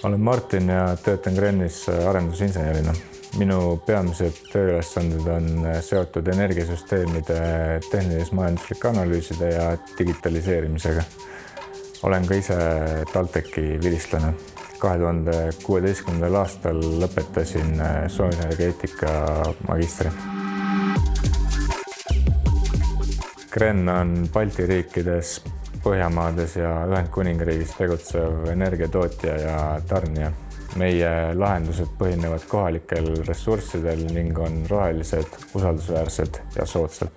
Olen Martin ja töötan Krennis arendusinsenerina. Minu peamised tööülesanded on seotud energiasüsteemide tehnilis-majanduslike analüüside ja digitaliseerimisega. Olen ka ise TalTechi vilistlane. 2016. aastal lõpetasin soojusenergeetika magistri. Kren on Balti riikides, Põhjamaades ja Ühendkuningriigis tegutsev energiatootja ja tarnija. Meie lahendused põhinevad kohalikel ressurssidel ning on rohelised, usaldusväärsed ja soodsad.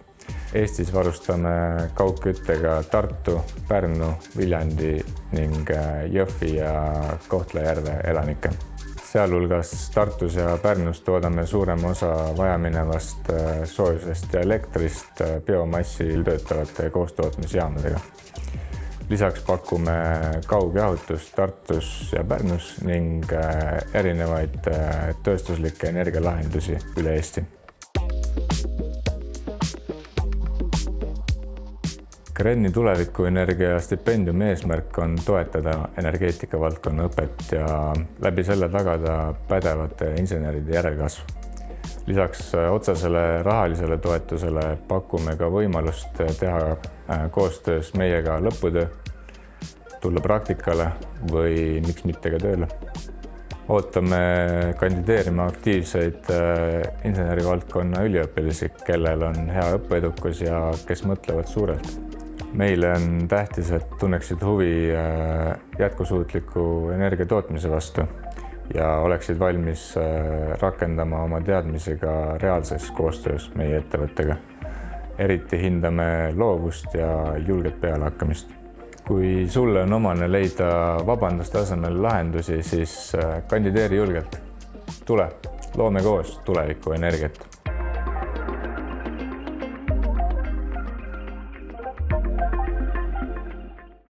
Eestis varustame kaugküttega Tartu, Pärnu, Viljandi ning Jõhvi ja Kohtla-Järve elanikke. Sealhulgas Tartus ja Pärnus toodame suurema osa vajaminevast soojusest ja elektrist biomassil töötavate koostootmisjaamadega. Lisaks pakume kaugjahutust Tartus ja Pärnus ning erinevaid tööstuslikke energialahendusi üle Eesti. Krenni tulevikuenergia stipendiumi eesmärk on toetada energeetikavaldkonna õpet ja läbi selle tagada pädevate inseneride järelkasv. Lisaks otsesele rahalisele toetusele pakume ka võimalust teha koostöös meiega lõputöö, tulla praktikale või miks mitte ka tööle. Ootame kandideerima aktiivseid insenerivaldkonna üliõpilasi, kellel on hea õppeedukus ja kes mõtlevad suurelt. Meile on tähtis, et tunneksid huvi jätkusuutliku energia tootmise vastu ja oleksid valmis rakendama oma teadmisi ka reaalses koostöös meie ettevõttega. Eriti hindame loovust ja julget pealehakkamist. Kui sulle on omane leida vabanduste asemel lahendusi, siis kandideeri julgelt. Tule, loome koos tuleviku energiat.